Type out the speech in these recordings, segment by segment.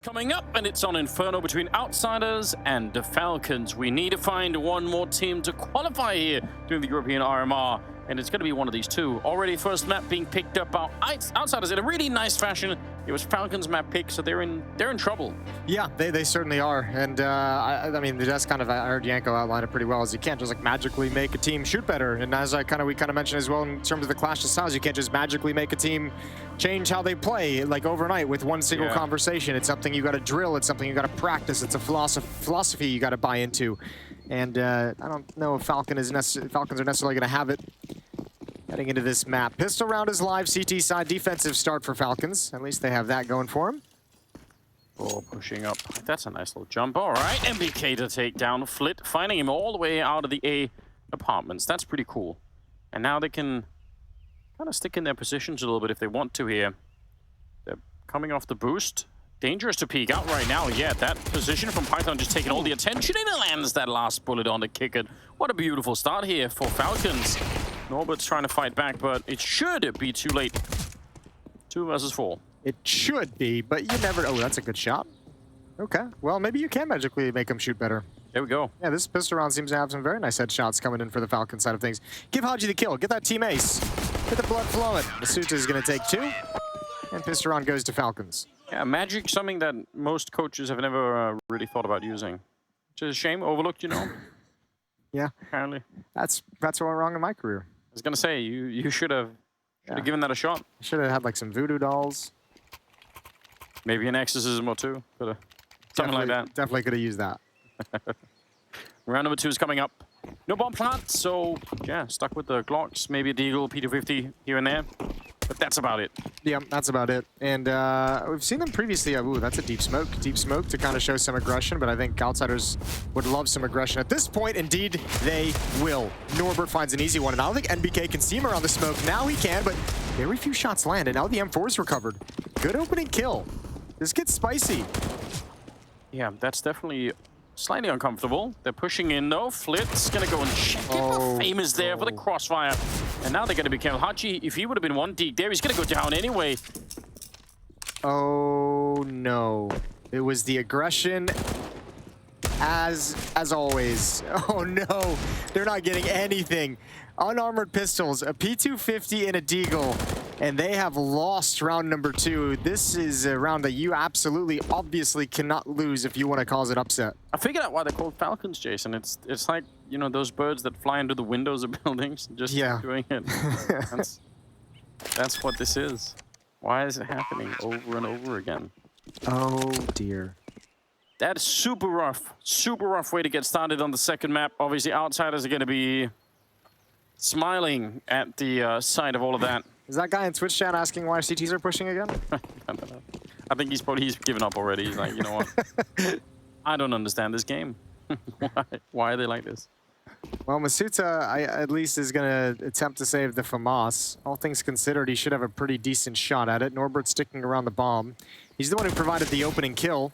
Coming up, and it's on Inferno between Outsiders and the Falcons. We need to find one more team to qualify here during the European RMR, and it's going to be one of these two. Already first map being picked up by Outsiders in a really nice fashion. It was Falcons map pick, so they're in trouble. Yeah, they certainly are, and I mean that's kind of, I heard Yanko outline it pretty well, as you can't just like magically make a team shoot better, and as we kind of mentioned as well in terms of the clash of styles, you can't just magically make a team change how they play like overnight with one single conversation. It's something you got to drill, it's something you got to practice, it's a philosophy you got to buy into, and I don't know if Falcons are necessarily going to have it heading into this map. Pistol round is live, CT side, defensive start for Falcons. At least they have that going for them. Oh, pushing up. That's a nice little jump. All right, MBK to take down Flit, finding him all the way out of the A apartments. That's pretty cool. And now they can kind of stick in their positions a little bit if they want to here. They're coming off the boost. Dangerous to peek out right now. Yeah, that position from Python just taking all the attention, and it lands that last bullet on the Qikert. What a beautiful start here for Falcons. Norbert's trying to fight back, but it should be too late. 2 versus 4. It should be, but you never... Oh, that's a good shot. Okay. Well, maybe you can magically make them shoot better. There we go. Yeah, this pistol round seems to have some very nice headshots coming in for the Falcon side of things. Give Haji the kill. Get that team ace. Get the blood flowing. Misutaaa is going to take 2. And pistol round goes to Falcons. Yeah, magic, something that most coaches have never really thought about using. Which is a shame. Overlooked, you know. Yeah. Apparently. That's what went wrong in my career. I was going to say, you should have given that a shot. Should have had like some voodoo dolls. Maybe an exorcism or two. Something like that. Definitely could have used that. Round number 2 is coming up. No bomb plant, so yeah, stuck with the Glocks. Maybe a Deagle, P250 here and there. But that's about it. Yeah, that's about it. And we've seen them previously. Ooh, that's a deep smoke. Deep smoke to kind of show some aggression, but I think Outsiders would love some aggression. At this point, indeed, they will. Norbert finds an easy one, and I don't think NBK can see him around the smoke. Now he can, but very few shots land, and now the M4 is recovered. Good opening kill. This gets spicy. Yeah, that's definitely slightly uncomfortable. They're pushing in, though. Flit's going to go and check it. Oh, Fame is there for the crossfire. And now they're going to be careful. Hachi, if he would have been one deek there, he's going to go down anyway. Oh, no. It was the aggression as always. Oh, no. They're not getting anything. Unarmored pistols, a P250 and a Deagle. And they have lost round number 2. This is a round that you absolutely, obviously cannot lose if you want to cause an upset. I figured out why they're called Falcons, Jason. It's like, you know, those birds that fly into the windows of buildings, just doing it. That's what this is. Why is it happening over and over again? Oh, dear. That's super rough way to get started on the second map. Obviously, Outsiders are going to be smiling at the sight of all of that. Is that guy in Twitch chat asking why CTs are pushing again? I don't know. I think he's given up already. He's like, you know what? I don't understand this game. Why are they like this? Well, misutaaa at least is going to attempt to save the FAMAS. All things considered, he should have a pretty decent shot at it. Norbert's sticking around the bomb. He's the one who provided the opening kill.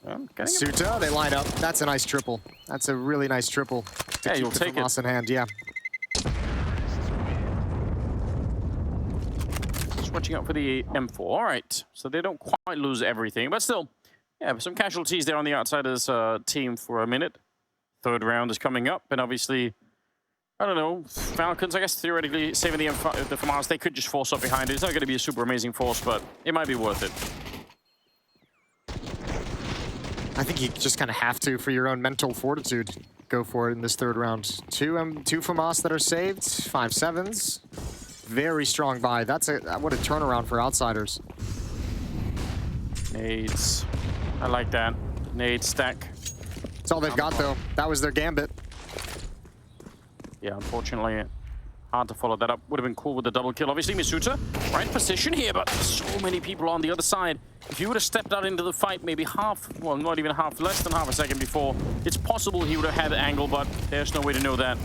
misutaaa, they line up. That's a nice triple. That's a really nice triple. Yeah, you'll take it. FAMAS in hand, yeah. Watching out for the M4. All right, so they don't quite lose everything, but still, yeah, some casualties there on the Outsiders team for a minute. Third round is coming up, and obviously, I don't know, Falcons, I guess theoretically saving the FAMAS, they could just force up behind it. It's not going to be a super amazing force, but it might be worth it. I think you just kind of have to, for your own mental fortitude, go for it in this third round. Two FAMAS that are saved, 5.7s. Very strong buy. That's what a turnaround for Outsiders. Nades. I like that. Nade stack. That's all they've got, though. That was their gambit. Yeah, unfortunately, hard to follow that up. Would have been cool with the double kill. Obviously, misutaaa, right position here, but so many people on the other side. If he would have stepped out into the fight maybe half, well, not even half, less than half a second before, it's possible he would have had the angle, but there's no way to know that.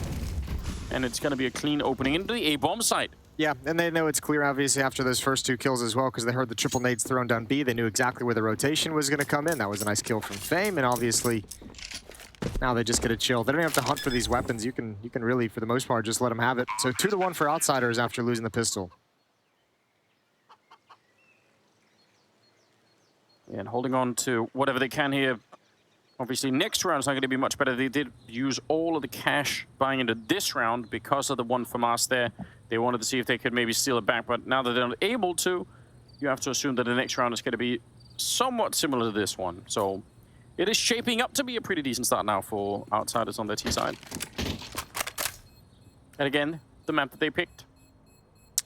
And it's going to be a clean opening into the A-bomb site. Yeah, and they know it's clear, obviously, after those first 2 kills as well, because they heard the triple nades thrown down B. They knew exactly where the rotation was going to come in. That was a nice kill from Fame, and obviously, now they just get a chill. They don't have to hunt for these weapons. You can really, for the most part, just let them have it. So 2-1 for Outsiders after losing the pistol. And holding on to whatever they can here. Obviously, next round is not going to be much better. They did use all of the cash buying into this round because of the one from us there. They wanted to see if they could maybe steal it back, but now that they're not able to, you have to assume that the next round is going to be somewhat similar to this one. So it is shaping up to be a pretty decent start now for Outsiders on their T side. And again, the map that they picked.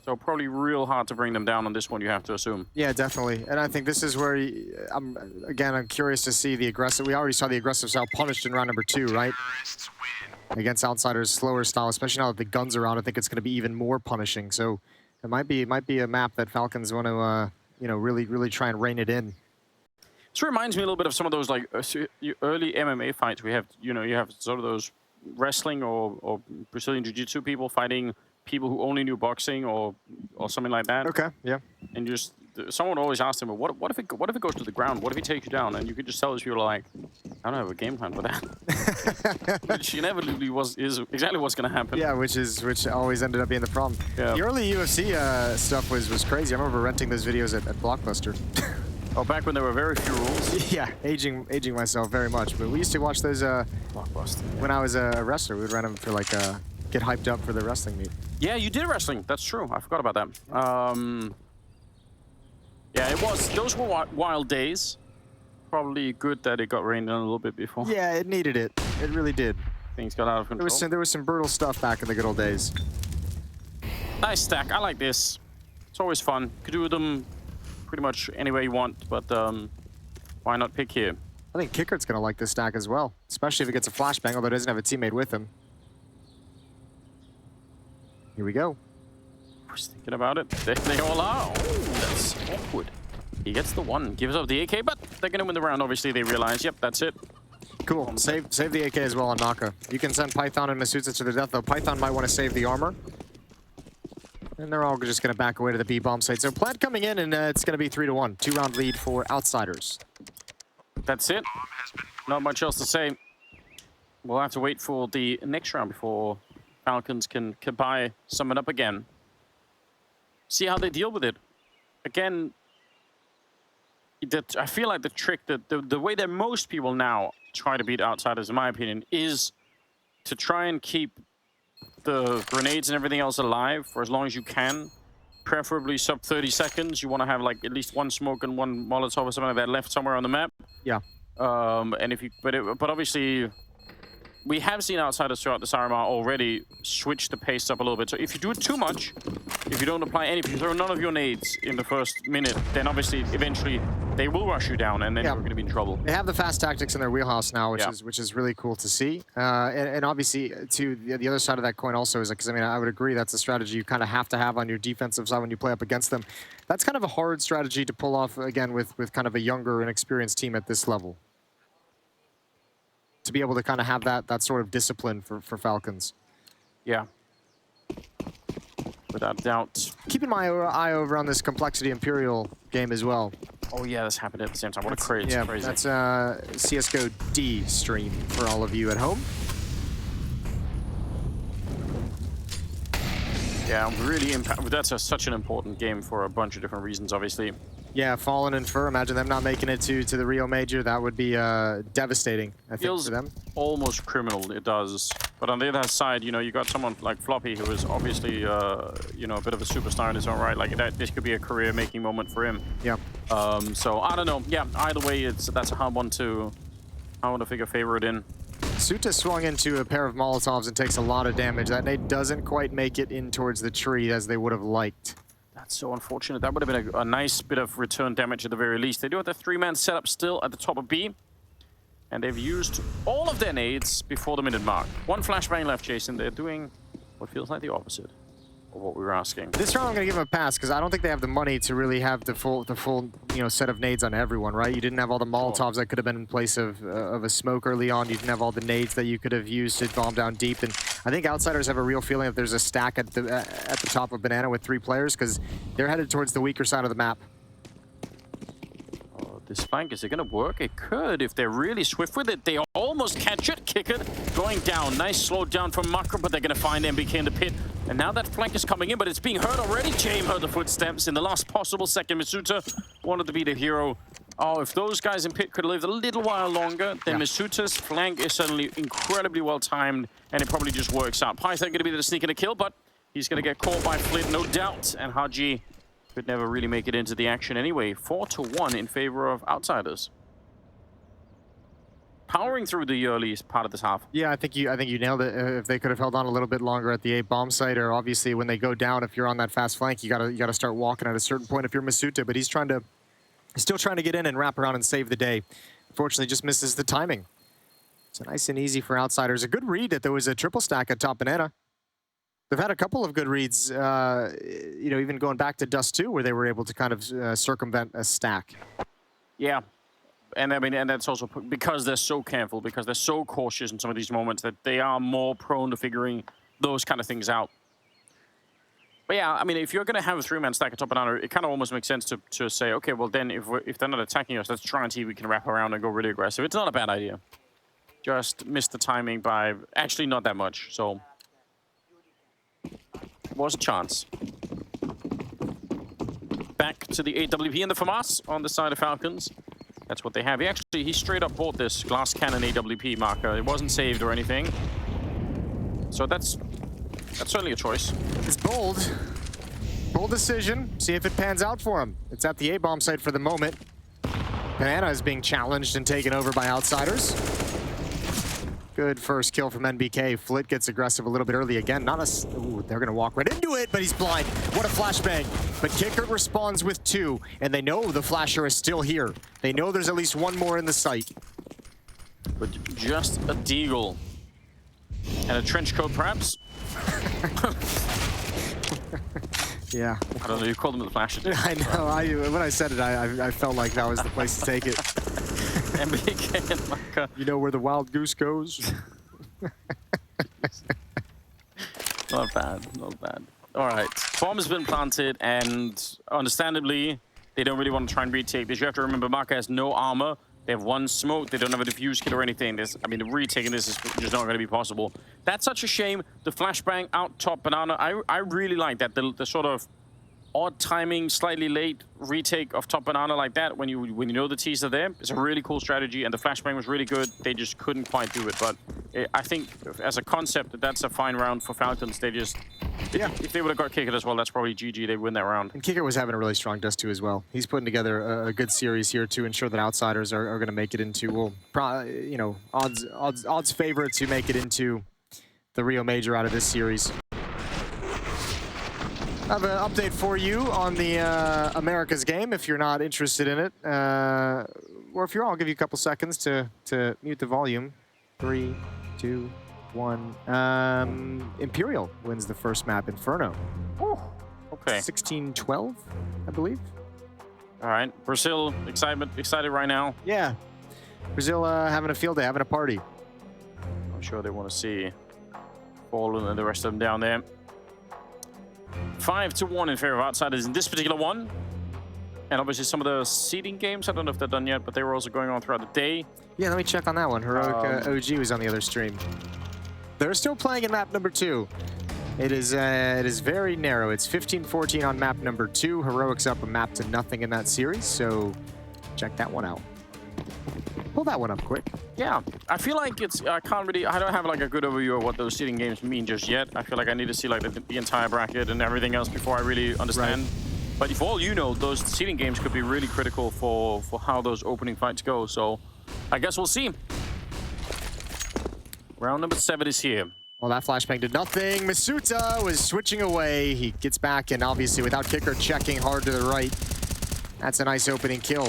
So probably real hard to bring them down on this one, you have to assume. Yeah, definitely. And I think this is where, I'm curious to see the aggressive. We already saw the aggressive style punished in round number 2, right? Against Outsiders' slower style, especially now that the guns are out, I think it's going to be even more punishing. So it might be a map that Falcons want to, really try and rein it in. This reminds me a little bit of some of those like early MMA fights. We have, you have sort of those wrestling or Brazilian Jiu-Jitsu people fighting people who only knew boxing or something like that. Okay, yeah. And just someone always asked him, what if it goes to the ground? What if he takes you down? And you could just tell these people like, I don't have a game plan for that. Which inevitably is exactly what's going to happen. Yeah, which always ended up being the problem. Yeah. The early UFC stuff was crazy. I remember renting those videos at Blockbuster. Oh, back when there were very few rules. Yeah, aging myself very much. But we used to watch those Blockbuster. When I was a wrestler. We would rent them for like get hyped up for the wrestling meet. Yeah, you did wrestling. That's true. I forgot about that. Yeah, those were wild days. Probably good that it got rained on a little bit before. Yeah, it needed it. It really did. Things got out of control. There was some brutal stuff back in the good old days. Nice stack. I like this. It's always fun. You could do them pretty much anywhere you want, but why not pick here? I think Qikert's going to like this stack as well, especially if it gets a flashbang, although it doesn't have a teammate with him. Here we go. I was thinking about it. They all are. Oh, that's awkward. He gets the one, gives up the AK, but they're going to win the round. Obviously, they realize, yep, that's it. Cool. Save the AK as well on Naka. You can send Python and misutaaa to the death, though. Python might want to save the armor. And they're all just going to back away to the B bomb site. So Plant coming in, and it's going to be 3-1. 2-round lead for Outsiders. That's it. Not much else to say. We'll have to wait for the next round before Falcons can sum it up again. See how they deal with it. Again, I feel like the trick, the way that most people now try to beat Outsiders, in my opinion, is to try and keep the grenades and everything else alive for as long as you can. Preferably sub 30 seconds. You want to have like at least one smoke and one Molotov or something like that left somewhere on the map. Yeah. And if you, but obviously, we have seen Outsiders throughout this RMR already switch the pace up a little bit. So if you do it too much, if you don't apply any, if you throw none of your nades in the first minute, then obviously eventually they will rush you down, and then you're going to be in trouble. They have the fast tactics in their wheelhouse now, which is really cool to see. And obviously, to the other side of that coin also is, because I mean, I would agree that's a strategy you kind of have to have on your defensive side when you play up against them. That's kind of a hard strategy to pull off again with kind of a younger and experienced team at this level. To be able to kind of have that sort of discipline for Falcons. Yeah. Without doubt. Keeping my eye over on this Complexity Imperial game as well. Oh yeah, this happened at the same time. What a crazy. Yeah, that's CSGO D stream for all of you at home. Yeah, really that's such an important game for a bunch of different reasons, obviously. Yeah, Fallen and Fur, imagine them not making it to the Rio Major. That would be devastating, I think, for them. Almost criminal, it does. But on the other side, you got someone like Floppy, who is obviously, a bit of a superstar in his own right. Like, this could be a career-making moment for him. Yeah. So, I don't know. Yeah, either way, that's a hard one to figure favorite in. Suta swung into a pair of Molotovs and takes a lot of damage. That nade doesn't quite make it in towards the tree as they would have liked. That's so unfortunate. That would have been a nice bit of return damage at the very least. They do have the 3-man setup still at the top of B. And they've used all of their nades before the minute mark. One flashbang left, Jason. They're doing what feels like the opposite of what we were asking. This round I'm going to give them a pass because I don't think they have the money to really have the full set of nades on everyone, right? You didn't have all the Molotovs that could have been in place of a smoke early on. You didn't have all the nades that you could have used to bomb down deep. And I think Outsiders have a real feeling that there's a stack at the top of Banana with 3 players because they're headed towards the weaker side of the map. This flank, is it going to work? It could if they're really swift with it. They almost catch it. Qikert going down. Nice slow down from Makro, but they're going to find MBK in the pit. And now that flank is coming in, but it's being heard already. Jame heard the footsteps in the last possible second. misutaaa wanted to be the hero. Oh, if those guys in pit could have lived a little while longer, then misutaa's flank is suddenly incredibly well timed, and it probably just works out. Python going to be the sneak and a kill, but he's going to get caught by Flit, no doubt. And Haji could never really make it into the action anyway. 4-1 in favor of Outsiders. Powering through the early part of this half. Yeah, I think you nailed it. If they could have held on a little bit longer at the A bomb site, or obviously when they go down, if you're on that fast flank, you gotta start walking at a certain point if you're misutaa. But he's still trying to get in and wrap around and save the day. Unfortunately, just misses the timing. So nice and easy for Outsiders. A good read that there was a triple stack at top banana. They've had a couple of good reads, you know, even going back to Dust 2, where they were able to kind of circumvent a stack. Yeah. And I mean, and that's also because they're so careful, because they're so cautious in some of these moments that they are more prone to figuring those kind of things out. But yeah, I mean, if you're going to have a three-man stack at top banana, it kind of almost makes sense to say, okay, well then if they're not attacking us, let's try and see if we can wrap around and go really aggressive. It's not a bad idea. Just missed the timing by actually not that much, so was a chance. Back to the AWP and the FAMAS on the side of Falcons. That's what they have. He straight up bought this glass cannon AWP marker. It wasn't saved or anything. So that's certainly a choice. It's bold. Bold decision. See if it pans out for him. It's at the A-bomb site for the moment. Banana is being challenged and taken over by Outsiders. Good first kill from NBK. Flit gets aggressive a little bit early again. Not a... Ooh, they're going to walk right into it, but he's blind. What a flashbang. But Qikert responds with 2, and they know the flasher is still here. They know there's at least one more in the site. But just a deagle. And a trench coat, perhaps? Yeah. I don't know, you called him the flasher. I know. When I said it, I felt like that was the place to take it. MBK and Maka. You know where the wild goose goes? Not bad, not bad. All right, bomb has been planted, and understandably, they don't really want to try and retake this. You have to remember, Maka has no armor. They have one smoke. They don't have a diffuse kit or anything. I mean, retaking this is just not going to be possible. That's such a shame. The flashbang out top banana. I really like that. The sort of odd timing, slightly late retake of top banana like that when you know the T's are there. It's a really cool strategy, and the flashbang was really good. They just couldn't quite do it. But I think as a concept, that's a fine round for Falcons. They just... Yeah, if they would have got Qikert as well, that's probably GG. They win that round. And Qikert was having a really strong Dust 2 as well. He's putting together a good series here to ensure that Outsiders are going to make it into, well, you know, odds favorites who make it into the Rio Major out of this series. I have an update for you on the Americas game if you're not interested in it. Or if you are, I'll give you a couple seconds to mute the volume. 3, 2, 1. Imperial wins the first map, Inferno. Ooh, okay. 16-12, I believe. All right, Brazil, excited right now. Yeah, Brazil having a field day, having a party. I'm sure they want to see Fallen and the rest of them down there. 5-1 in favor of Outsiders in this particular one. And obviously some of the seeding games, I don't know if they're done yet, but they were also going on throughout the day. Yeah, let me check on that one. Heroic OG was on the other stream. They're still playing in map number 2. It is very narrow. It's 15-14 on map number 2. Heroic's up a map to nothing in that series, so check that one out. Pull that one up quick. Yeah, I feel like I don't have like a good overview of what those seeding games mean just yet. I feel like I need to see like the entire bracket and everything else before I really understand. Right. But if all you know, those seeding games could be really critical for how those opening fights go. So I guess we'll see. Round number 7 is here. Well, that flashbang did nothing. misutaaa was switching away. He gets back, and obviously without Qikert checking hard to the right, that's a nice opening kill.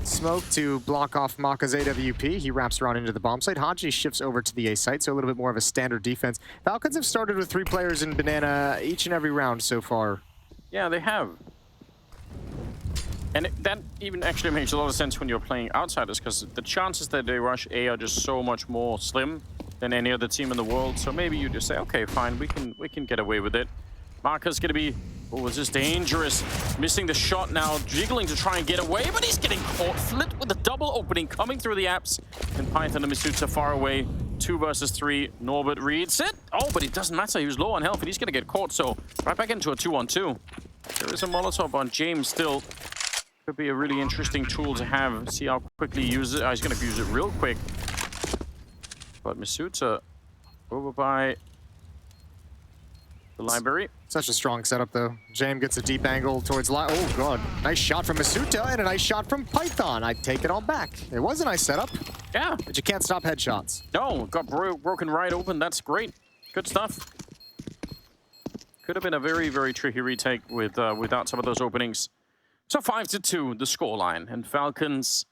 Smoke to block off Maka's AWP. He wraps around into the bomb site. Haji shifts over to the A site, so a little bit more of a standard defense. Falcons have started with 3 players in Banana each and every round so far. Yeah, they have. And that even actually makes a lot of sense when you're playing Outsiders, because the chances that they rush A are just so much more slim than any other team in the world. So maybe you just say, okay, fine, we can get away with it. Maka's gonna be, oh, this is dangerous. Missing the shot now, jiggling to try and get away, but he's getting caught. Flit with a double opening coming through the apps. And Python and misutaaa far away. 2 versus 3. Norbert reads it. Oh, but it doesn't matter. He was low on health and he's gonna get caught. So right back into a 2-on-2. There is a Molotov on Jame still. Could be a really interesting tool to have. See how quickly he uses it. Oh, he's going to use it real quick. But misutaaa over by the library. Such a strong setup, though. Jame gets a deep angle towards... Oh, God. Nice shot from misutaaa and a nice shot from Python. I take it all back. It was a nice setup. Yeah. But you can't stop headshots. No, got broken right open. That's great. Good stuff. Could have been a very, very tricky retake without some of those openings. So 5-2, the scoreline. And Falcons,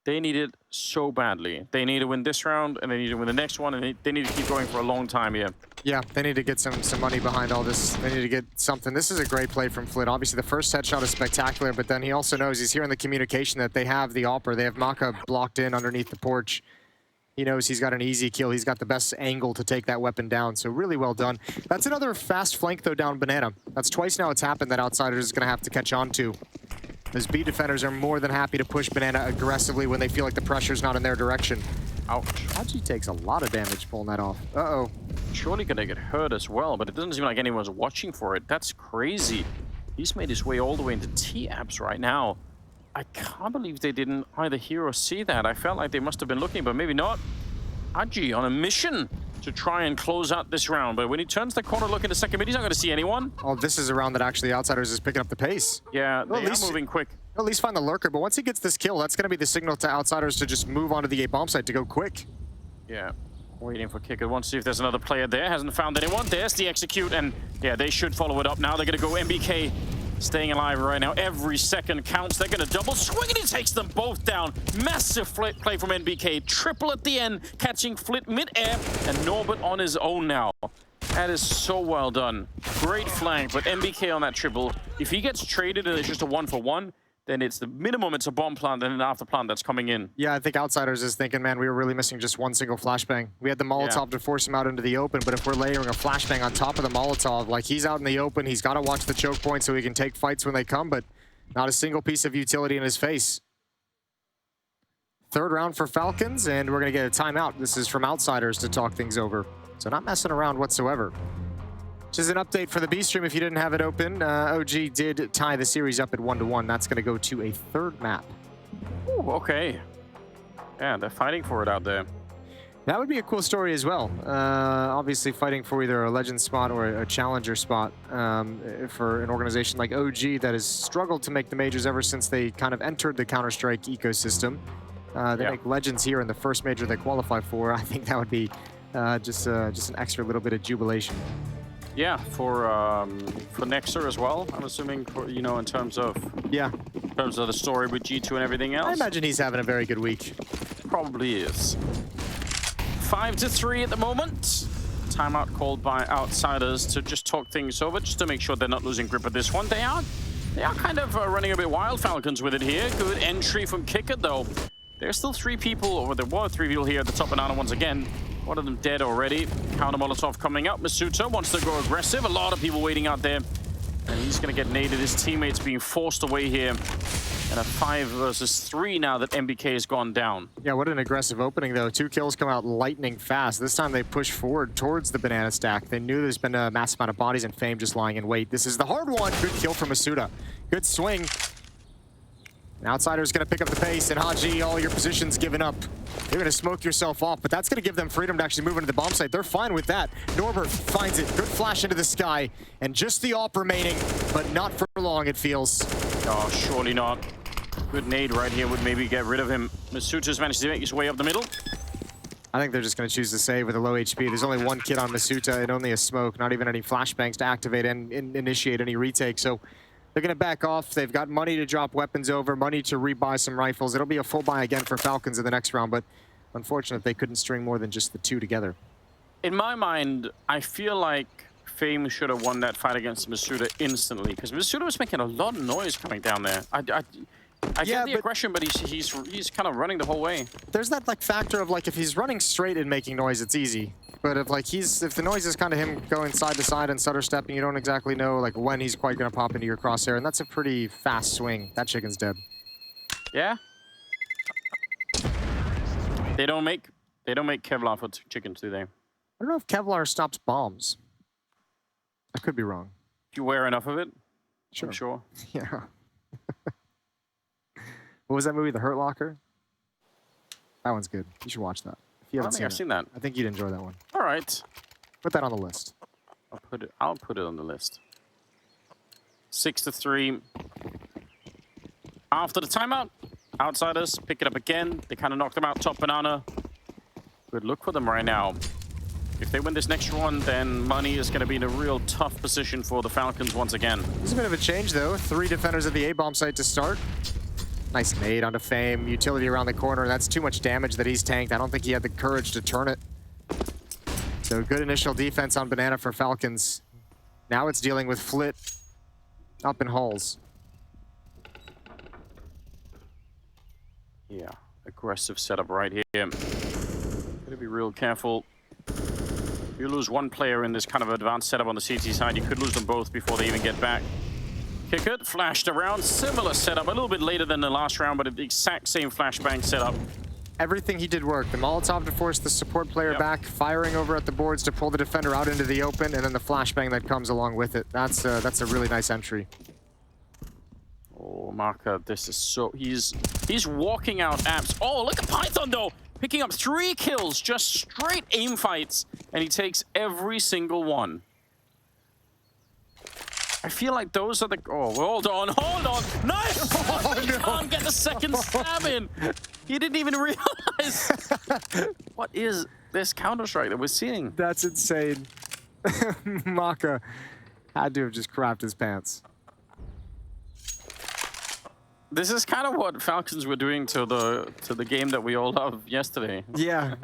they need it so badly. They need to win this round, and they need to win the next one, and they need to keep going for a long time here. Yeah, they need to get some money behind all this. They need to get something. This is a great play from Flit. Obviously, the first headshot is spectacular, but then he also knows, he's hearing the communication that they have the AWPer. They have Maka blocked in underneath the porch. He knows he's got an easy kill. He's got the best angle to take that weapon down, so really well done. That's another fast flank, though, down Banana. That's twice now it's happened that Outsiders is going to have to catch on to. As B defenders are more than happy to push Banana aggressively when they feel like the pressure's not in their direction. Ouch. Haji takes a lot of damage pulling that off. Uh-oh. Surely gonna get hurt as well, but it doesn't seem like anyone's watching for it. That's crazy. He's made his way all the way into T-Apps right now. I can't believe they didn't either hear or see that. I felt like they must have been looking, but maybe not. Haji on a mission to try and close out this round, but when he turns the corner looking to second mid, he's not going to see anyone. Oh, this is a round that actually Outsiders is picking up the pace. Yeah, they are moving quick. At least find the lurker, but once he gets this kill, that's going to be the signal to Outsiders to just move onto the A bomb site to go quick. Yeah, waiting for Qikert. Want to see if there's another player there. Hasn't found anyone. There's the execute, and yeah, they should follow it up now. They're going to go MBK. Staying alive right now. Every second counts. They're going to double swing, and he takes them both down. Massive Flit play from NBK. Triple at the end, catching Flit mid-air, and Norbert on his own now. That is so well done. Great flank, but NBK on that triple. If he gets traded and it's just a 1-for-1, then it's the minimum, it's a bomb plant and an after plant that's coming in. Yeah, I think Outsiders is thinking, man, we were really missing just one single flashbang. We had the Molotov to force him out into the open, but if we're layering a flashbang on top of the Molotov, like he's out in the open, he's got to watch the choke point so he can take fights when they come, but not a single piece of utility in his face. Third round for Falcons, and we're going to get a timeout. This is from Outsiders to talk things over. So not messing around whatsoever. Which is an update for the B stream if you didn't have it open. OG did tie the series up at 1-1. That's going to go to a third map. Ooh, okay. Yeah, they're fighting for it out there. That would be a cool story as well. Obviously fighting for either a legend spot or a challenger spot for an organization like OG that has struggled to make the majors ever since they kind of entered the Counter-Strike ecosystem. They make legends here in the first major they qualify for. I think that would be just an extra little bit of jubilation. Yeah, for Nexer as well. I'm assuming, you know, in terms of the story with G2 and everything else. I imagine he's having a very good week. Probably is. 5-3 at the moment. Timeout called by Outsiders to just talk things over, just to make sure they're not losing grip of this one. They are kind of running a bit wild, Falcons, with it here. Good entry from Qikert, though. There's still 3 people, or there were 3 people here at the top banana once again. One of them dead already. Counter Molotov coming up. misutaaa wants to go aggressive. A lot of people waiting out there. And he's going to get naded. His teammates being forced away here. And a 5 versus 3 now that MBK has gone down. Yeah, what an aggressive opening, though. 2 kills come out lightning fast. This time they push forward towards the banana stack. They knew there's been a massive amount of bodies and Fame just lying in wait. This is the hard one. Good kill from misutaaa. Good swing. An Outsider's going to pick up the pace, and Haji, all your positions given up. They're going to smoke yourself off, but that's going to give them freedom to actually move into the bomb site. They're fine with that. Norbert finds it. Good flash into the sky, and just the AWP remaining, but not for long, it feels. Oh, surely not. Good nade right here would maybe get rid of him. misutaaa's managed to make his way up the middle. I think they're just going to choose to save with a low HP. There's only 1 kid on misutaaa and only a smoke, not even any flashbangs to activate and initiate any retake, so they're going to back off. They've got money to drop weapons over, money to rebuy some rifles. It'll be a full buy again for Falcons in the next round, but unfortunate they couldn't string more than just the 2 together. In my mind, I feel like Fame should have won that fight against misutaaa instantly, because misutaaa was making a lot of noise coming down there. I get the aggression, but he's kind of running the whole way. There's that like factor of like if he's running straight and making noise, it's easy. But if the noise is kind of him going side to side and stutter stepping, you don't exactly know like when he's quite going to pop into your crosshair, and that's a pretty fast swing. That chicken's dead. Yeah. They don't make Kevlar for chickens, do they? I don't know if Kevlar stops bombs. I could be wrong. If you wear enough of it, sure. I'm sure. Yeah. What was that movie? The Hurt Locker? That one's good. You should watch that. If you I don't haven't think I've seen that. I think you'd enjoy that one. All right. Put that on the list. I'll put it on the list. 6-3. After the timeout, Outsiders pick it up again. They kind of knocked them out top banana. Good look for them right now. If they win this next one, then money is going to be in a real tough position for the Falcons once again. There's a bit of a change, though. 3 defenders at the A-bomb site to start. Nice nade onto Fame. Utility around the corner. That's too much damage that he's tanked. I don't think he had the courage to turn it. So good initial defense on Banana for Falcons. Now it's dealing with Flit up in halls. Yeah, aggressive setup right here. Gotta be real careful. If you lose one player in this kind of advanced setup on the CT side, you could lose them both before they even get back. Qikert flashed around, similar setup, a little bit later than the last round, but the exact same flashbang setup. Everything he did work. The Molotov to force the support player back, firing over at the boards to pull the defender out into the open, and then the flashbang that comes along with it. That's a really nice entry. Oh, Marka, this is so... He's walking out apps. Oh, look at Python, though! Picking up 3 kills, just straight aim fights, and he takes every single one. I feel like those are the... Oh, hold on, hold on! Nice! Oh, he can't get the second stab in! He didn't even realize! What is this Counter-Strike that we're seeing? That's insane. Maka had to have just crapped his pants. This is kind of what Falcons were doing to the game that we all loved yesterday. Yeah,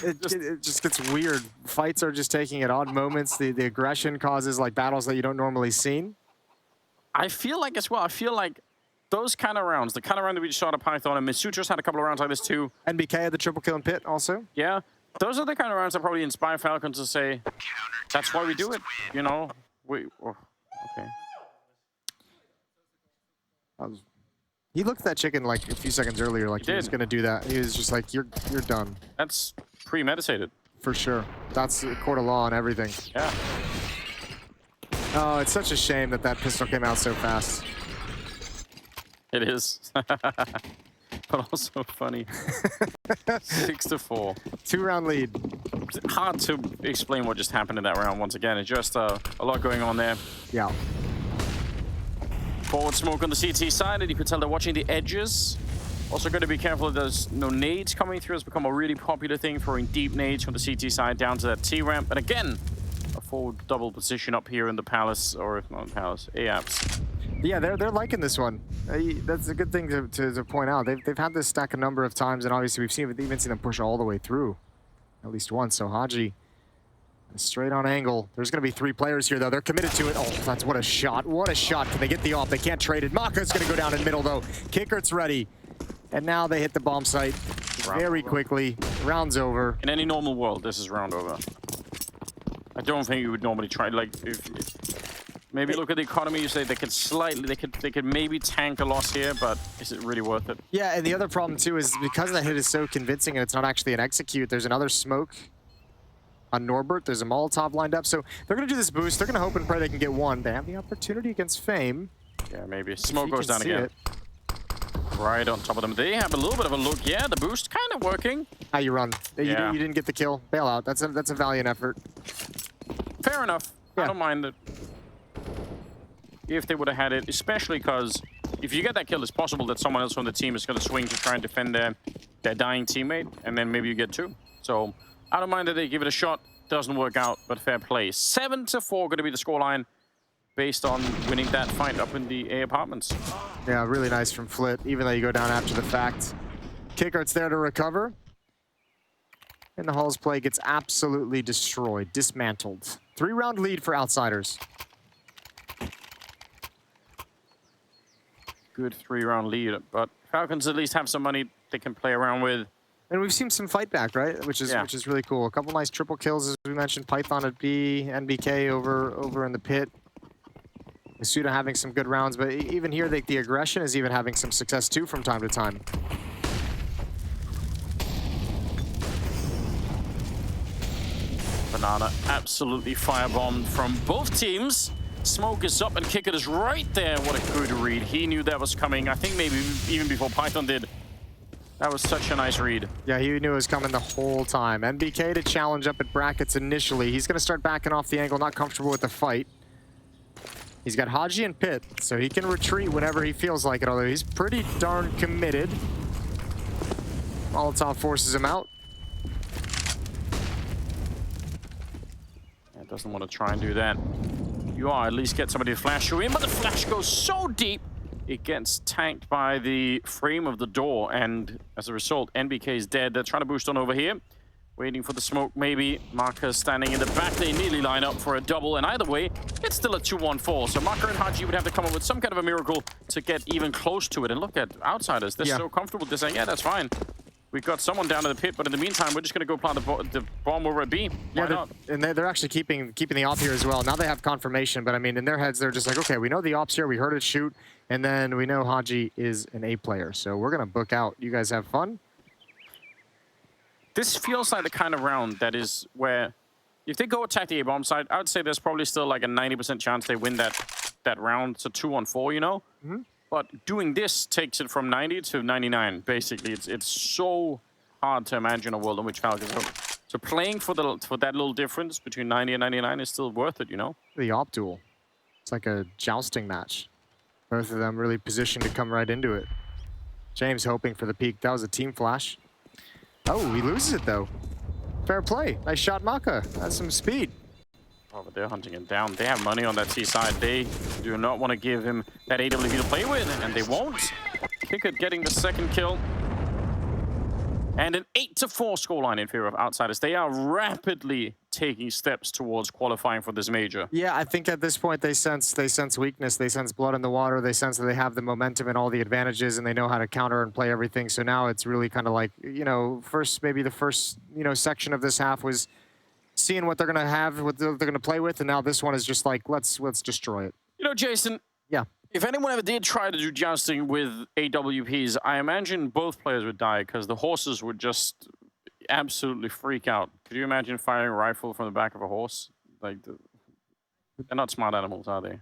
it just gets weird. Fights are just taking at odd moments. The aggression causes like battles that you don't normally see. I feel like as well. I feel like those kind of rounds, the kind of round that we just shot at Python, and misutaaa's had a couple of rounds like this too. NBK had the triple kill in pit also. Yeah, those are the kind of rounds that probably inspire Falcons to say, "That's why we do it." You know, okay. He looked at that chicken like a few seconds earlier, like he was gonna do that. He was just like, "You're done." That's premeditated. For sure. That's a court of law and everything. Yeah. Oh, it's such a shame that that pistol came out so fast. It is. But also funny. 6-4. 2-round lead. It's hard to explain what just happened in that round once again. It's just a lot going on there. Yeah. Forward smoke on the CT side, and you can tell they're watching the edges. Also got to be careful that there's no nades coming through. It's become a really popular thing, throwing deep nades from the CT side down to that T-ramp. And again, a forward double position up here in the Palace, or if not Palace, A-apps. Yeah, they're liking this one. That's a good thing to point out. They've had this stack a number of times, and obviously we've even seen them push all the way through, at least once. So Haji, straight on angle. There's going to be 3 players here, though. They're committed to it. Oh, that's what a shot. What a shot. Can they get the off? They can't trade it. Maka's going to go down in middle, though. Kikert's ready. And now they hit the bomb site very quickly. Round's over. In any normal world, this is round over. I don't think you would normally try, like, if maybe look at the economy, you say they could maybe tank a loss here, but is it really worth it? Yeah, and the other problem, too, is because that hit is so convincing and it's not actually an execute, there's another smoke on Norbert. There's a Molotov lined up, so they're going to do this boost. They're going to hope and pray they can get one. They have the opportunity against Fame. Yeah, maybe. Smoke goes down again. Right on top of them. They have a little bit of a look. Yeah, the boost kind of working. How you run. Yeah. You didn't get the kill. Bail out. That's a valiant effort. Fair enough. Yeah. I don't mind it. If they would have had it, especially because if you get that kill, it's possible that someone else from the team is going to swing to try and defend their dying teammate, and then maybe you get 2. So I don't mind that they give it a shot. Doesn't work out, but fair play. 7-4 going to be the scoreline based on winning that fight up in the A apartments. Yeah, really nice from Flit, even though you go down after the fact. Qikert's there to recover. And the Hall's play gets absolutely destroyed, dismantled. 3-round lead for Outsiders. Good 3-round lead, but Falcons at least have some money they can play around with. And we've seen some fight back, right? Which is really cool. A couple nice triple kills, as we mentioned. Python at B, NBK over in the pit. misutaaa having some good rounds, but even here, the aggression is even having some success too from time to time. Banana absolutely firebombed from both teams. Smoke is up and Qikert is right there. What a good read. He knew that was coming. I think maybe even before Python did. That was such a nice read. Yeah, he knew it was coming the whole time. NBK to challenge up at brackets initially. He's going to start backing off the angle, not comfortable with the fight. He's got Haji and Pit, so he can retreat whenever he feels like it, although he's pretty darn committed. Molotov forces him out. Yeah, doesn't want to try and do that. You are at least get somebody to flash you in, but the flash goes so deep, it gets tanked by the frame of the door, and as a result, NBK is dead. They're trying to boost on over here. Waiting for the smoke, maybe. Marker standing in the back. They nearly line up for a double, and either way, it's still a 2-1-4. So Marker and Haji would have to come up with some kind of a miracle to get even close to it. And look at Outsiders. They're so comfortable. They're saying, yeah, that's fine. We've got someone down in the pit, but in the meantime, we're just going to go plant the bomb over at B. Why not? And they're actually keeping the op here as well. Now they have confirmation, but I mean, in their heads, they're just like, okay, we know the op's here. We heard it shoot, and then we know Haji is an A player. So we're going to book out. You guys have fun. This feels like the kind of round that is where, if they go attack the A-bomb side, I would say there's probably still like a 90% chance they win that round. It's a 2-on-4, you know? Mm-hmm. But doing this takes it from 90 to 99, basically. It's so hard to imagine a world in which Falcons are. So playing for that little difference between 90 and 99 is still worth it, you know? The op duel. It's like a jousting match. Both of them really positioned to come right into it. James hoping for the peak. That was a team flash. Oh, he loses it, though. Fair play. Nice shot, Maka. That's some speed. Oh, but they're hunting him down. They have money on that T side. They do not want to give him that AWP to play with, and they won't. Qikert getting the second kill. And an 8-4 scoreline in favor of Outsiders. They are rapidly taking steps towards qualifying for this major. Yeah, I think at this point they sense weakness. They sense blood in the water. They sense that they have the momentum and all the advantages, and they know how to counter and play everything. So now it's really kind of like, you know, maybe the first section of this half was seeing what they're going to have, what they're going to play with, and now this one is just like, let's destroy it. You know, Jason. Yeah. If anyone ever did try to do jousting with AWPs, I imagine both players would die because the horses would just absolutely freak out. Could you imagine firing a rifle from the back of a horse? Like, they're not smart animals, are they?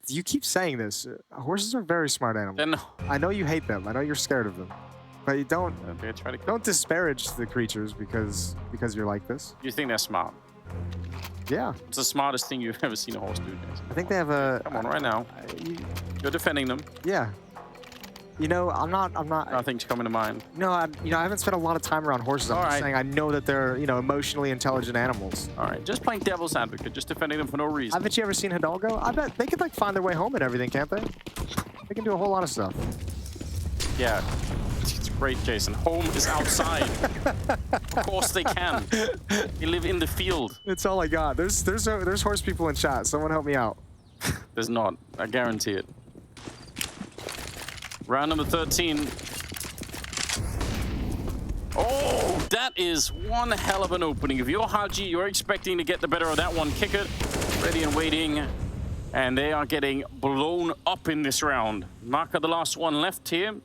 You keep saying this. Horses are very smart animals. I know you hate them. I know you're scared of them. But you don't disparage the creatures because you're like this. You think they're smart? Yeah. It's the smartest thing you've ever seen a horse do, Jason. I think they have a... Come on, right now. You're defending them. Yeah. You know, I'm not... Nothing's coming to mind. No, I haven't spent a lot of time around horses. I'm just saying I know that they're, emotionally intelligent animals. All right, just playing devil's advocate, just defending them for no reason. I bet you ever seen Hidalgo? I bet they could, like, find their way home and everything, can't they? They can do a whole lot of stuff. Yeah. It's great, Jason. Home is outside. Of course they can. They live in the field. It's all I got. There's horse people in chat. Someone help me out. There's not. I guarantee it. Round number 13. Oh, that is one hell of an opening. If you're Haji, you're expecting to get the better of that one. Qikert, ready and waiting. And they are getting blown up in this round. Marker the last one left here.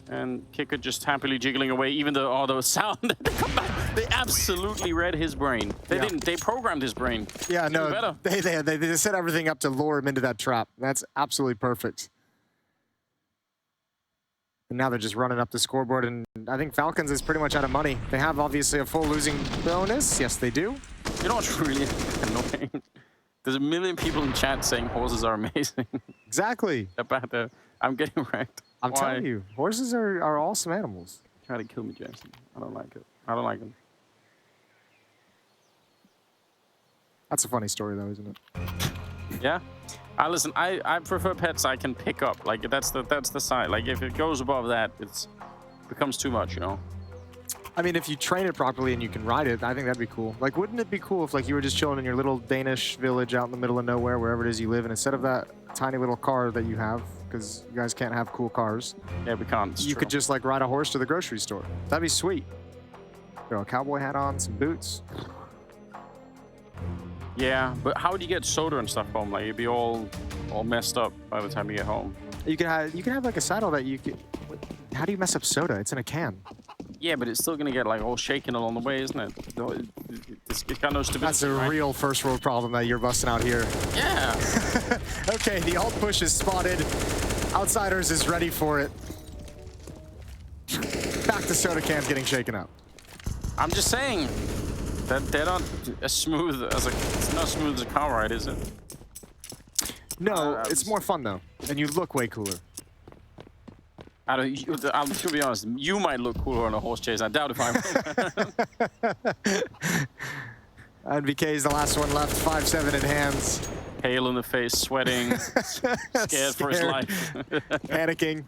And Qikert just happily jiggling away, even though all those sound, they absolutely read his brain. They didn't, they programmed his brain. Yeah, no, they set everything up to lure him into that trap. That's absolutely perfect. And now they're just running up the scoreboard, and I think Falcons is pretty much out of money. They have obviously a full losing bonus. Yes, they do. You know what's really annoying? There's a million people in chat saying horses are amazing. Exactly. I'm getting wrecked. I'm telling you, horses are awesome animals. Try to kill me, Jason. I don't like it. I don't like them. That's a funny story, though, isn't it? Yeah. Listen, I prefer pets I can pick up. Like that's the side. Like if it goes above that, it becomes too much, you know. I mean, if you train it properly and you can ride it, I think that'd be cool. Like, wouldn't it be cool if, like, you were just chilling in your little Danish village out in the middle of nowhere, wherever it is you live, and instead of that tiny little car that you have, because you guys can't have cool cars. Yeah, we can't. You could just, like, ride a horse to the grocery store. That'd be sweet. Throw a cowboy hat on, some boots. Yeah, but how would you get soda and stuff home? Like, you'd be all messed up by the time you get home. You can have like, a saddle that you could... How do you mess up soda? It's in a can. Yeah, but it's still gonna get like all shaken along the way, isn't it? It's got no stability. That's a right? real first world problem that you're busting out here. Yeah. Okay, the alt push is spotted. Outsiders is ready for it. Back to Soda Cam getting shaken up. I'm just saying that they're not as smooth as it's not smooth as a car ride, is it? No, it's more fun though, and you look way cooler. To be honest, you might look cooler on a horse chase. I doubt if I will. NBK is the last one left, 5-7 in hands. Pale in the face, sweating, scared for his life. Panicking.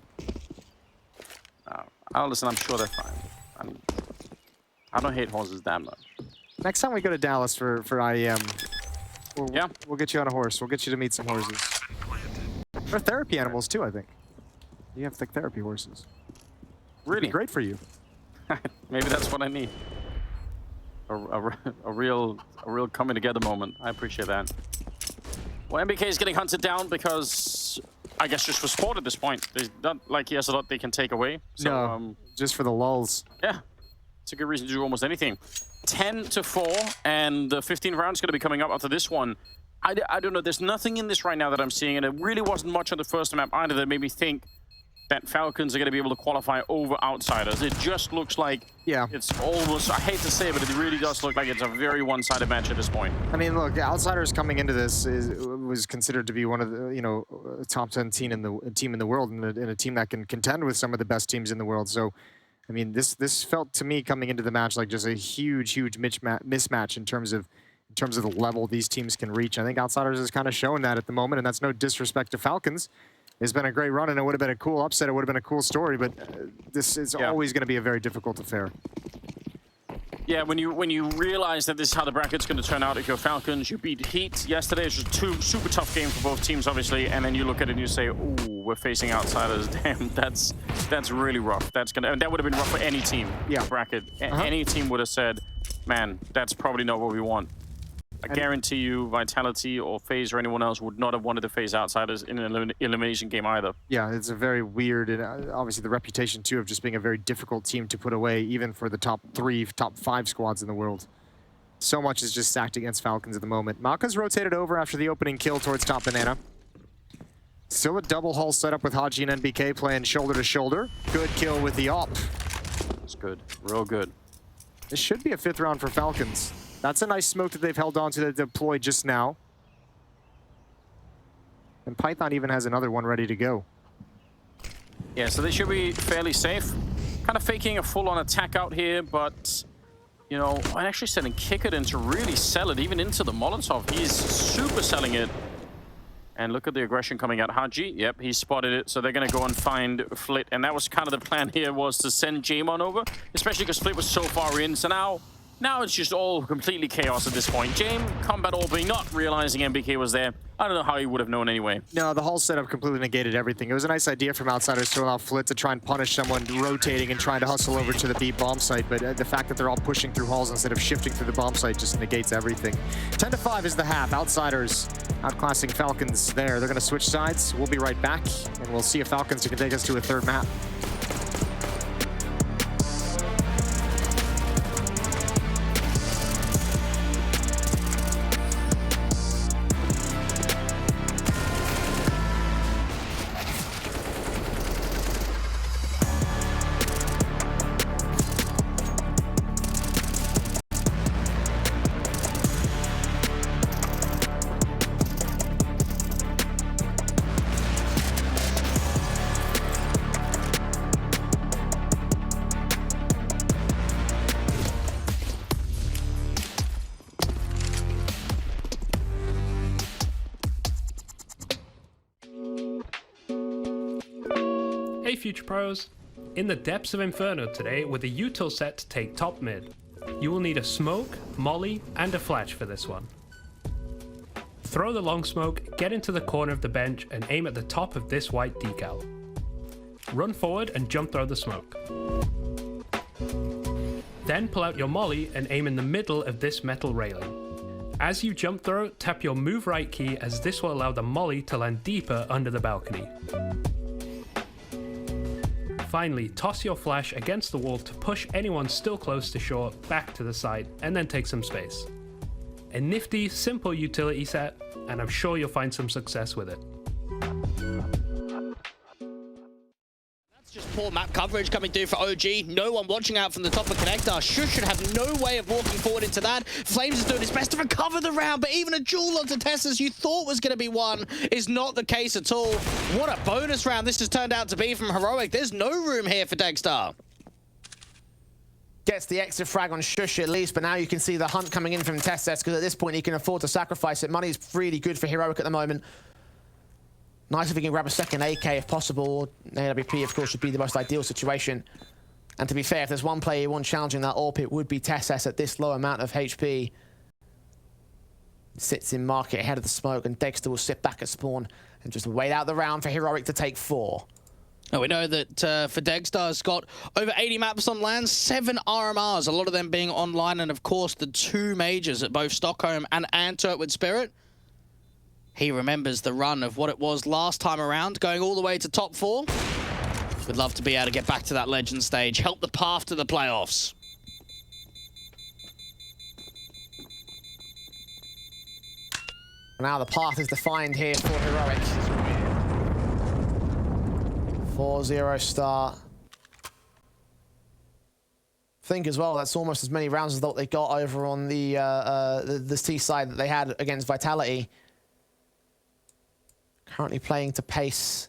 Oh, listen, I'm sure they're fine. I don't hate horses that much. Next time we go to Dallas for IEM, Yeah. we'll get you on a horse. We'll get you to meet some horses. Or therapy animals too, I think. You have like therapy horses. Really? Great for you. Maybe that's what I need. A real coming together moment. I appreciate that. Well, MBK is getting hunted down because I guess just for sport at this point. There's not like he has a lot they can take away. So, No, just for the lulls. Yeah, it's a good reason to do almost anything. 10-4, and the 15 rounds going to be coming up after this one. I don't know. There's nothing in this right now that I'm seeing, and it really wasn't much on the first map either that made me think that Falcons are going to be able to qualify over Outsiders. It just looks like it's almost, I hate to say it, but it really does look like it's a very one-sided match at this point. I mean, look, Outsiders coming into this was considered to be one of the, top 10 team in the world, and a team that can contend with some of the best teams in the world. So, I mean, this felt to me coming into the match like just a huge mismatch in terms of the level these teams can reach. I think Outsiders is kind of showing that at the moment, and that's no disrespect to Falcons. It's been a great run, and it would have been a cool upset. It would have been a cool story, but this is always going to be a very difficult affair. Yeah, when you realize that this is how the bracket's going to turn out, if you're Falcons, you beat Heat yesterday. It's just two super tough games for both teams, obviously, and then you look at it and you say, "Ooh, we're facing Outsiders." Damn, that's really rough. And that would have been rough for any team. Yeah. Bracket. Any team would have said, "Man, that's probably not what we want." I guarantee you, Vitality or FaZe or anyone else would not have wanted to face Outsiders in an elimination game either. Yeah, it's a very weird, and obviously the reputation too of just being a very difficult team to put away, even for the top 3, top 5 squads in the world. So much is just stacked against Falcons at the moment. Maka's rotated over after the opening kill towards top banana. Still a double hull setup with Haji and NBK playing shoulder to shoulder. Good kill with the op. It's good, real good. This should be a 5th round for Falcons. That's a nice smoke that they've held on to that deployed just now. And Python even has another one ready to go. Yeah, so they should be fairly safe. Kind of faking a full-on attack out here, but, I'm actually sending Qikert in to really sell it, even into the Molotov. He's super selling it. And look at the aggression coming out. Haji, yep, he spotted it, so they're going to go and find Flit. And that was kind of the plan here, was to send Jame on over, especially because Flit was so far in. So now it's just all completely chaos at this point. Jame, combat orbing, not realizing MBK was there. I don't know how he would have known anyway. No, the whole setup completely negated everything. It was a nice idea from Outsiders to allow Flit to try and punish someone rotating and trying to hustle over to the B bomb site, but the fact that they're all pushing through halls instead of shifting through the bomb site just negates everything. 10-5 is the half. Outsiders outclassing Falcons there. They're going to switch sides. We'll be right back, and we'll see if Falcons can take us to a 3rd map. Hey Future Pros! In the depths of Inferno today with a util set to take top mid. You will need a smoke, molly, and a flash for this one. Throw the long smoke, get into the corner of the bench, and aim at the top of this white decal. Run forward and jump throw the smoke. Then pull out your molly and aim in the middle of this metal railing. As you jump throw, tap your move right key, as this will allow the molly to land deeper under the balcony. Finally, toss your flash against the wall to push anyone still close to short back to the side, and then take some space. A nifty, simple utility set, and I'm sure you'll find some success with it. Just poor map coverage coming through for OG. No one watching out from the top of Connector. Should have no way of walking forward into that. Flames is doing his best to recover the round, but even a duel onto Teslas you thought was going to be won is not the case at all. What a bonus round this has turned out to be from Heroic. There's no room here for Degstar. Gets the extra frag on Shush at least, but now you can see the hunt coming in from Teslas, because at this point he can afford to sacrifice it. Money's really good for Heroic at the moment. Nice if he can grab a second AK if possible. AWP, of course, would be the most ideal situation. And to be fair, if there's one player you want challenging that AWP, it would be TessS at this low amount of HP. Sits in market ahead of the smoke, and Dexter will sit back at spawn and just wait out the round for Heroic to take 4. Now we know that for Degstar's got over 80 maps on land, 7 RMRs, a lot of them being online, and of course the 2 majors at both Stockholm and Antwerp with Spirit. He remembers the run of what it was last time around, going all the way to top 4. We'd love to be able to get back to that legend stage, help the path to the playoffs. Now the path is defined here for Heroic. 4-0 start. I think as well, that's almost as many rounds as what they got over on the C side that they had against Vitality. Currently playing to pace.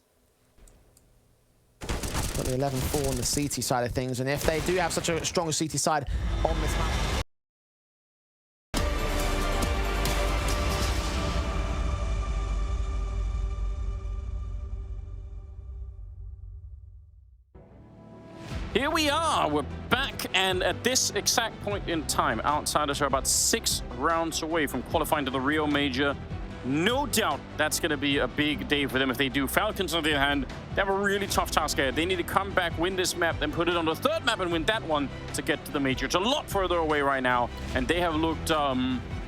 Got the 11-4 on the CT side of things, and if they do have such a strong CT side on this map. Here we are, we're back, and at this exact point in time, Outsiders are about 6 rounds away from qualifying to the Rio Major. No doubt that's going to be a big day for them if they do. Falcons, on the other hand, they have a really tough task ahead. They need to come back, win this map, then put it on the 3rd map and win that one to get to the Major. It's a lot further away right now, and they have looked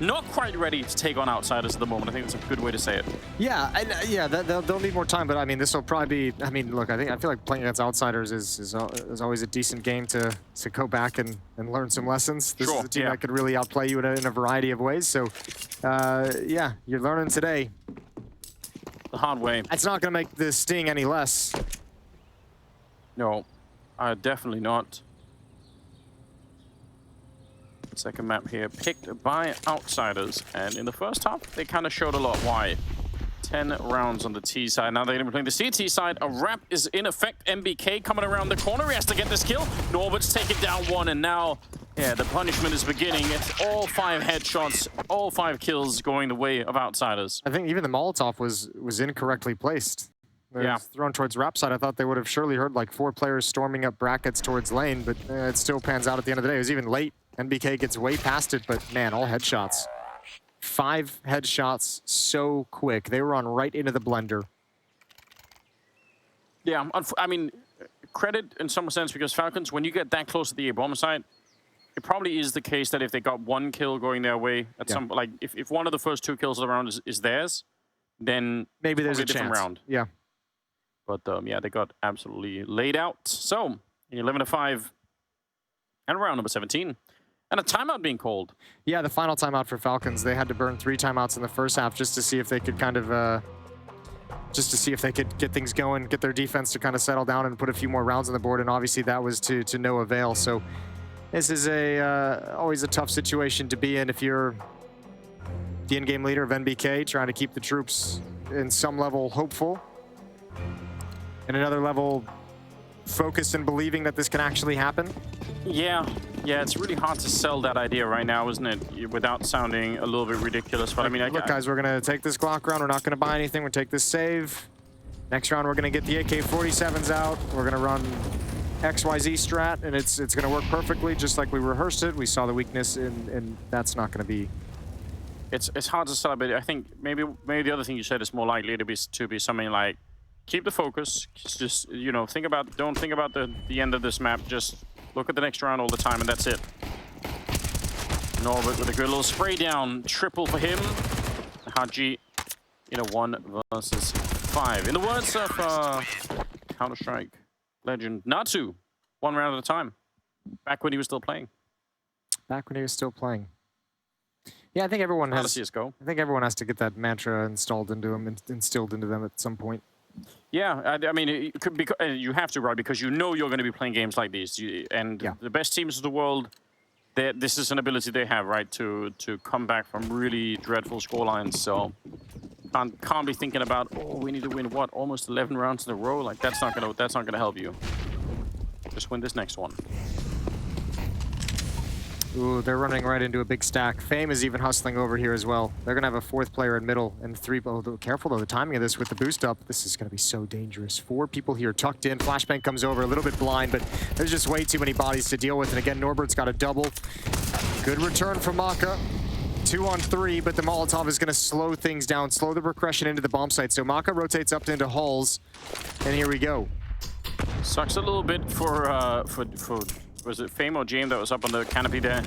not quite ready to take on Outsiders at the moment. I think that's a good way to say it. Yeah, and yeah, they'll need more time, but I mean, this will probably be. I mean, look, I feel like playing against Outsiders is always a decent game to go back and learn some lessons. This is a team that could really outplay you in a variety of ways. So, yeah, you're learning today. The hard way. It's not going to make the sting any less. No, definitely not. Second map here picked by Outsiders, and in the first half they kind of showed a lot why. 10 rounds on the T side. Now they're going to be playing the CT side. A wrap is in effect. MBK coming around the corner. He has to get this kill. Norbert's taken down 1, and now, yeah, the punishment is beginning. It's all 5 headshots, all 5 kills going the way of Outsiders. I think even the Molotov was incorrectly placed. Yeah. Thrown towards wrap side. I thought they would have surely heard like 4 players storming up brackets towards lane, but it still pans out at the end of the day. It was even late. NBK gets way past it, but man, all headshots. 5 headshots so quick. They were on right into the blender. Yeah, I mean, credit in some sense, because Falcons, when you get that close to the A-bomb site, it probably is the case that if they got 1 kill going their way, at some, like, if one of the first 2 kills of the round is theirs, then maybe there's a different chance. Round. Yeah. But yeah, they got absolutely laid out. So, 11-5, and round number 17. And a timeout being called. Yeah, the final timeout for Falcons. They had to burn 3 timeouts in the first half just to see if they could kind of, just to see if they could get things going, get their defense to kind of settle down and put a few more rounds on the board. And obviously that was to no avail. So this is always a tough situation to be in if you're the in-game leader of NBK, trying to keep the troops in some level hopeful, and another level focused and believing that this can actually happen. Yeah, it's really hard to sell that idea right now, isn't it? Without sounding a little bit ridiculous. But I mean, look, guys, we're gonna take this Glock round. We're not gonna buy anything. We're gonna take this save. Next round, we're gonna get the AK-47s out. We're gonna run XYZ strat, and it's gonna work perfectly, just like we rehearsed it. We saw the weakness, and that's not gonna be. It's hard to sell, but I think maybe the other thing you said is more likely to be something like, keep the focus. Just, you know, don't think about the end of this map. Just look at the next round all the time, and that's it. Norbert with a good little spray down. Triple for him. Haji in a 1 versus 5. In the words of Counter-Strike legend Natsu, 1 round at a time. Back when he was still playing. Back when he was still playing. Yeah, I think everyone Out of has. CSGO. I think everyone has to get that mantra installed into them, instilled into them at some point. Yeah, I mean, it could be, you have to, right? Because you know you're going to be playing games like these, and the best teams of the world, this is an ability they have, right, to come back from really dreadful scorelines. So can't be thinking about, oh, we need to win what, almost 11 rounds in a row. Like that's not gonna help you. Just win this next one. Ooh, they're running right into a big stack. Fame is even hustling over here as well. They're gonna have a 4th player in middle and 3. Oh, careful though, the timing of this with the boost up. This is gonna be so dangerous. 4 people here tucked in. Flashbang comes over a little bit blind, but there's just way too many bodies to deal with. And again, Norbert's got a double. Good return from Maka. 2 on 3, but the Molotov is gonna slow things down, slow the progression into the bomb site. So Maka rotates up into Halls, and here we go. Sucks a little bit for was it Fame or Jame that was up on the canopy there?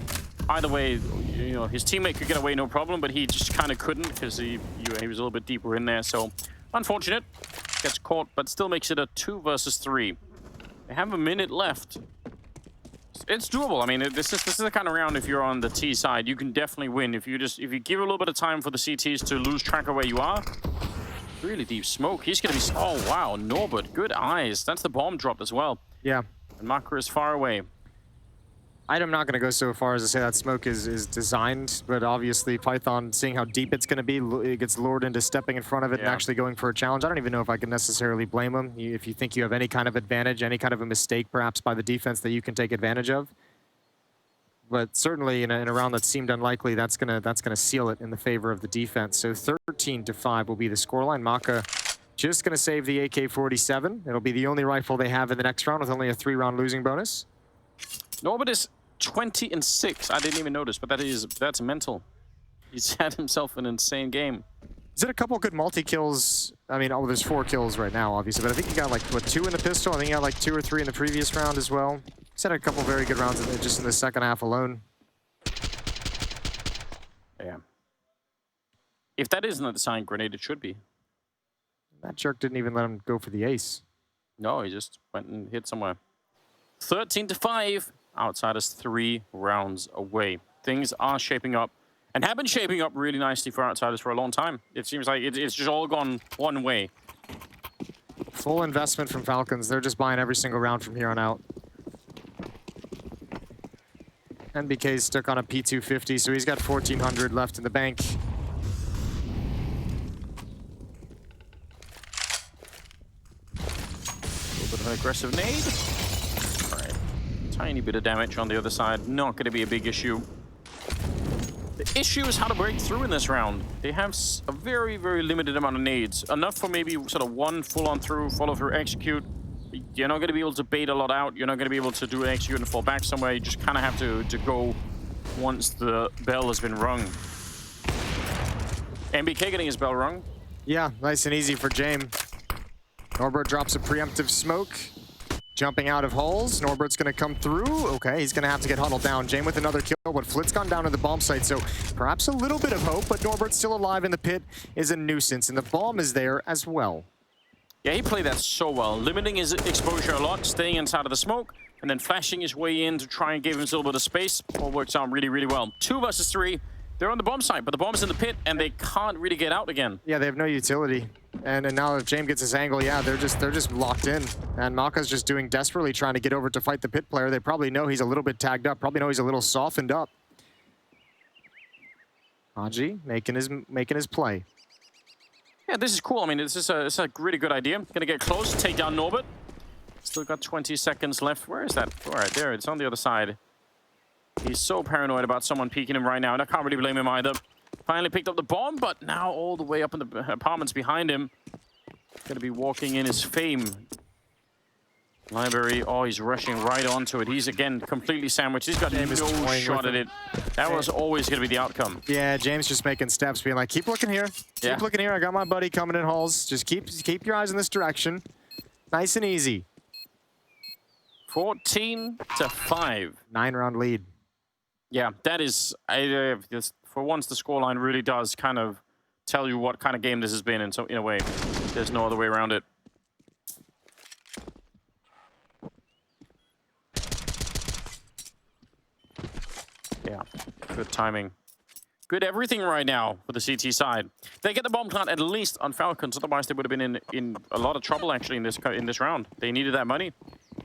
Either way, you know, his teammate could get away no problem, but he just kind of couldn't because he was a little bit deeper in there. So unfortunate, gets caught, but still makes it a 2 versus 3. They have a minute left. It's doable. I mean, this is the kind of round, if you're on the T side, you can definitely win. If you give a little bit of time for the CTs to lose track of where you are. Really deep smoke. He's gonna be. Oh wow, Norbert, good eyes. That's the bomb dropped as well. Yeah. And Maka is far away. I'm not going to go so far as to say that smoke is designed, but obviously Python, seeing how deep it's going to be, it gets lured into stepping in front of it and actually going for a challenge. I don't even know if I can necessarily blame him. If you think you have any kind of advantage, any kind of a mistake perhaps by the defense that you can take advantage of. But certainly in a round that seemed unlikely, that's gonna seal it in the favor of the defense. So 13-5 will be the scoreline. Maka just going to save the AK-47. It'll be the only rifle they have in the next round with only a 3-round losing bonus. Norbert is 20-6. I didn't even notice, but that's mental. He's had himself an insane game. Is it a couple good multi-kills? I mean, there's 4 kills right now, obviously, but I think he got like, what, 2 in the pistol? I think he got like 2 or 3 in the previous round as well. He's had a couple very good rounds just in the second half alone. Yeah. If that isn't a design grenade, it should be. That jerk didn't even let him go for the ace. No, he just went and hit somewhere. 13-5. Outsiders 3 rounds away. Things are shaping up and have been shaping up really nicely for Outsiders for a long time. It seems like it's just all gone one way. Full investment from Falcons. They're just buying every single round from here on out. NBK's stuck on a P250, so he's got 1,400 left in the bank. A little bit of an aggressive nade. All right. Tiny bit of damage on the other side. Not going to be a big issue. The issue is how to break through in this round. They have a very, very limited amount of nades. Enough for maybe sort of one full-on through, follow-through, execute. You're not going to be able to bait a lot out. You're not going to be able to do an execute and fall back somewhere. You just kind of have to go once the bell has been rung. NBK getting his bell rung. Yeah, nice and easy for Jame. Norbert drops a preemptive smoke. Jumping out of holes. Norbert's going to come through. Okay, he's going to have to get huddled down. Jame with another kill, but Flit's gone down to the bomb site, so perhaps a little bit of hope, but Norbert's still alive in the pit is a nuisance, and the bomb is there as well. Yeah, he played that so well, limiting his exposure a lot, staying inside of the smoke, and then flashing his way in to try and give himself a little bit of space. All works out really, really well. 2 versus 3. They're on the bomb site, but the bomb's in the pit, and they can't really get out again. Yeah, they have no utility. And now if Jame gets his angle, yeah, they're just locked in. And Maka's just doing desperately trying to get over to fight the pit player. They probably know he's a little bit tagged up, probably know he's a little softened up. Haji making his play. Yeah, this is cool. I mean, it's a really good idea. Gonna get close, take down Norbert. Still got 20 seconds left. Where is that? All right, there, it's on the other side. He's so paranoid about someone peeking him right now, and I can't really blame him either. Finally picked up the bomb, but now all the way up in the apartments behind him. Gonna be walking in his Fame. Library, oh, he's rushing right onto it. He's, again, completely sandwiched. He's got no shot at it. That was always gonna be the outcome. Yeah, James just making steps, being like, keep looking here. Keep looking here. I got my buddy coming in halls. Just keep your eyes in this direction. Nice and easy. 14-5. 9-round lead. Yeah, that is, for once the scoreline really does kind of tell you what kind of game this has been, and so in a way, there's no other way around it. Yeah, good timing. Good everything right now for the CT side. They get the bomb plant at least on Falcons, otherwise they would have been in a lot of trouble actually in this round. They needed that money.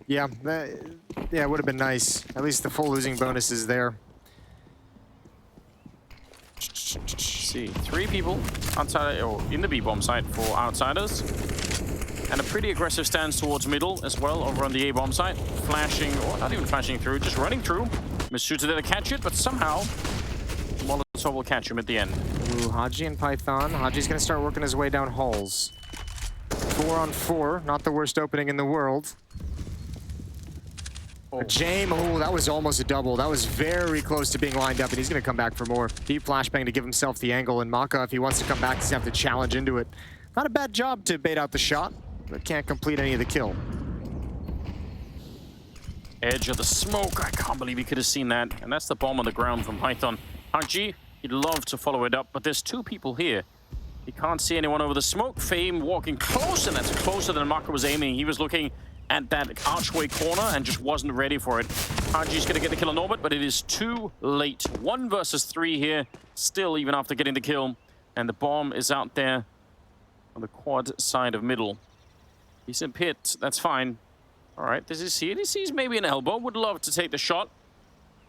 Yeah, yeah, it would have been nice. At least the full losing bonus is there. See, 3 people outside or in the B-bomb site for outsiders. And a pretty aggressive stance towards middle as well over on the A-bomb site. Flashing, or not even flashing through, just running through. misutaaa there to catch it, but somehow Molotov will catch him at the end. Ooh, Haji and Python. Haji's gonna start working his way down halls. 4 on 4, not the worst opening in the world. Oh. Jame, oh, that was almost a double. That was very close to being lined up, and he's gonna come back for more. Deep flashbang to give himself the angle, and Maka, if he wants to come back, he's gonna have to challenge into it. Not a bad job to bait out the shot, but can't complete any of the kill. Edge of the smoke. I can't believe he could have seen that. And that's the bomb on the ground from Python. Haji, he'd love to follow it up, but there's 2 people here. He can't see anyone over the smoke. Fame walking closer. That's closer than Maka was aiming. He was looking at that archway corner and just wasn't ready for it. Haji's going to get the kill on Orbit, but it is too late. 1 versus 3 here, still even after getting the kill. And the bomb is out there on the quad side of middle. He's in pit. That's fine. All right, this is it. He sees maybe an elbow. Would love to take the shot,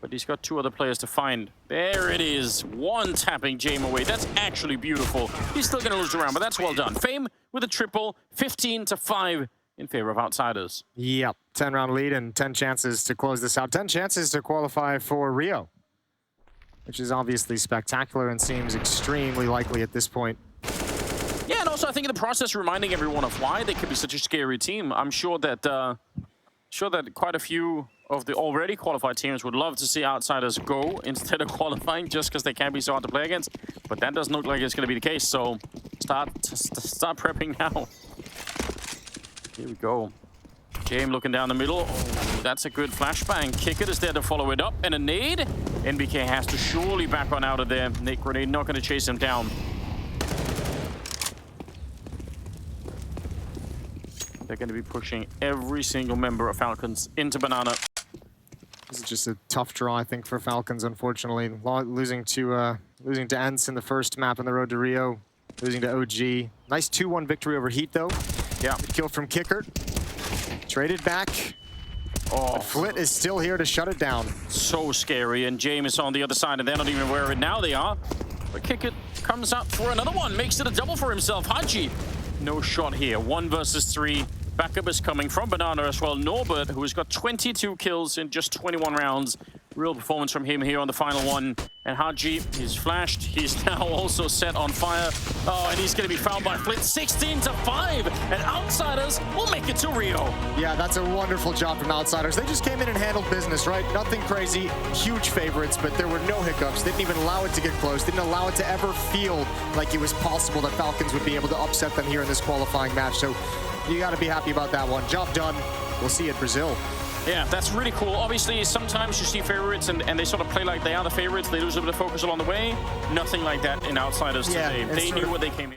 but he's got 2 other players to find. There it is. 1 tapping Jame away. That's actually beautiful. He's still going to lose the round, but that's well done. Fame with a triple, 15-5 in favor of outsiders. Yep, 10-round lead and 10 chances to close this out. 10 chances to qualify for Rio, which is obviously spectacular and seems extremely likely at this point. Yeah, and also I think in the process reminding everyone of why they could be such a scary team. I'm sure that quite a few of the already qualified teams would love to see outsiders go instead of qualifying just because they can't be so hard to play against. But that doesn't look like it's going to be the case, so start prepping now. Here we go. Jame looking down the middle. Oh, that's a good flashbang. Qikert is there to follow it up, and a nade. NBK has to surely back on out of there. Nate Grenade not going to chase him down. They're going to be pushing every single member of Falcons into Banana. This is just a tough draw, I think, for Falcons, unfortunately. Losing to Ents in the first map on the road to Rio. Losing to OG. Nice 2-1 victory over Heat, though. Yeah. Good kill from Qikert. Traded back. Oh, but Flit is still here to shut it down. So scary, and Jame is on the other side, and they're not even aware of it. Now they are. But Qikert comes up for another one. Makes it a double for himself. Haji. No shot here. 1 versus 3. Backup is coming from Banana as well. Norbert, who has got 22 kills in just 21 rounds. Real performance from him here on the final one. And Haji, he's flashed. He's now also set on fire. Oh, and he's going to be found by Flit. 16-5. And Outsiders will make it to Rio. Yeah, that's a wonderful job from Outsiders. They just came in and handled business, right? Nothing crazy. Huge favorites, but there were no hiccups. Didn't even allow it to get close. Didn't allow it to ever feel like it was possible that Falcons would be able to upset them here in this qualifying match. So you got to be happy about that one. Job done. We'll see you at Brazil. Yeah, that's really cool. Obviously, sometimes you see favorites and they sort of play like they are the favorites. They lose a bit of focus along the way. Nothing like that in Outsiders today. They knew what they came in.